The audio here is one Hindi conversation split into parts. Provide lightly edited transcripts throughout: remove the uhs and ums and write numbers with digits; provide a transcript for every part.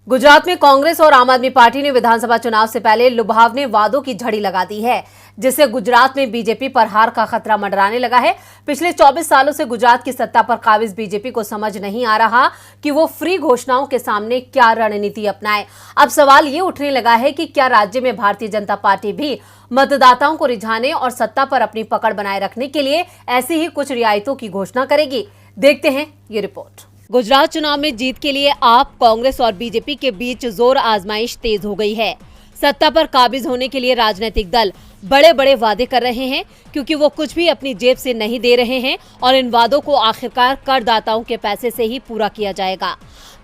गुजरात में कांग्रेस और आम आदमी पार्टी ने विधानसभा चुनाव से पहले लुभावने वादों की झड़ी लगा दी है, जिससे गुजरात में बीजेपी पर हार का खतरा मंडराने लगा है। पिछले 24 सालों से गुजरात की सत्ता पर काबिज बीजेपी को समझ नहीं आ रहा कि वो फ्री घोषणाओं के सामने क्या रणनीति अपनाए। अब सवाल ये उठने लगा है कि क्या राज्य में भारतीय जनता पार्टी भी मतदाताओं को रिझाने और सत्ता पर अपनी पकड़ बनाए रखने के लिए ऐसी ही कुछ रियायतों की घोषणा करेगी। देखते हैं ये रिपोर्ट। गुजरात चुनाव में जीत के लिए आप, कांग्रेस और बीजेपी के बीच जोर आजमाइश तेज हो गई है। सत्ता पर काबिज होने के लिए राजनीतिक दल बड़े बड़े वादे कर रहे हैं, क्योंकि वो कुछ भी अपनी जेब से नहीं दे रहे हैं और इन वादों को आखिरकार करदाताओं के पैसे से ही पूरा किया जाएगा।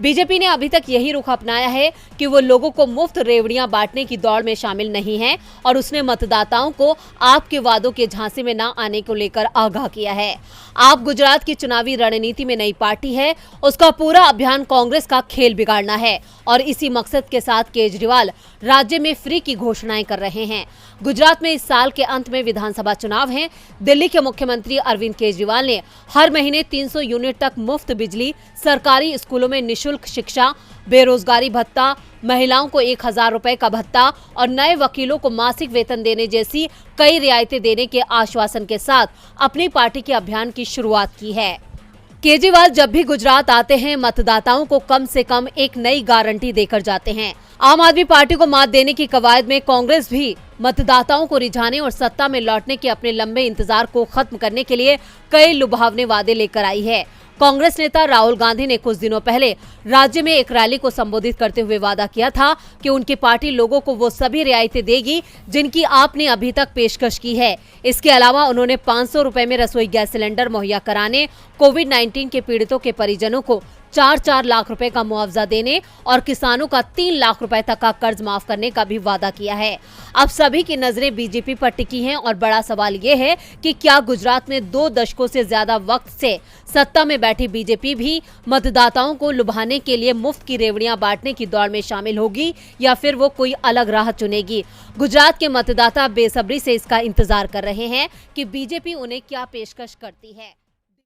बीजेपी ने अभी तक यही रुख अपनाया है कि वो लोगों को मुफ्त रेवड़ियां बांटने की दौड़ में शामिल नहीं है और उसने मतदाताओं को आपके वादों के झांसे में न आने को लेकर आगाह किया है। आप गुजरात की चुनावी रणनीति में नई पार्टी है, उसका पूरा अभियान कांग्रेस का खेल बिगाड़ना है और इसी मकसद के साथ केजरीवाल राज्य में फ्री की घोषणाएं कर रहे हैं। गुजरात में इस साल के अंत में विधानसभा चुनाव हैं। दिल्ली के मुख्यमंत्री अरविंद केजरीवाल ने हर महीने 300 यूनिट तक मुफ्त बिजली, सरकारी स्कूलों में निशुल्क शिक्षा, बेरोजगारी भत्ता, महिलाओं को 1000 रुपए का भत्ता और नए वकीलों को मासिक वेतन देने जैसी कई रियायतें देने के आश्वासन के साथ अपनी पार्टी के अभियान की शुरुआत की है। केजरीवाल जब भी गुजरात आते हैं, मतदाताओं को कम से कम एक नई गारंटी देकर जाते हैं। आम आदमी पार्टी को मात देने की कवायद में कांग्रेस भी मतदाताओं को रिझाने और सत्ता में लौटने के अपने लंबे इंतजार को खत्म करने के लिए कई लुभावने वादे लेकर आई है। कांग्रेस नेता राहुल गांधी ने कुछ दिनों पहले राज्य में एक रैली को संबोधित करते हुए वादा किया था कि उनकी पार्टी लोगों को वो सभी रियायतें देगी जिनकी आपने अभी तक पेशकश की है। इसके अलावा उन्होंने 500 रुपए में रसोई गैस सिलेंडर मुहैया कराने, कोविड-19 के पीड़ितों के परिजनों को 4-4 लाख रुपए का मुआवजा देने और किसानों का 3 लाख रुपए तक का कर्ज माफ करने का भी वादा किया है। अब सभी की नजरें बीजेपी पर टिकी हैं और बड़ा सवाल ये है कि क्या गुजरात में 2 दशकों से ज्यादा वक्त से सत्ता में बैठी बीजेपी भी मतदाताओं को लुभाने के लिए मुफ्त की रेवड़ियां बांटने की दौड़ में शामिल होगी या फिर वो कोई अलग राह चुनेगी। गुजरात के मतदाता बेसब्री से इसका इंतजार कर रहे हैं कि बीजेपी उन्हें क्या पेशकश करती है।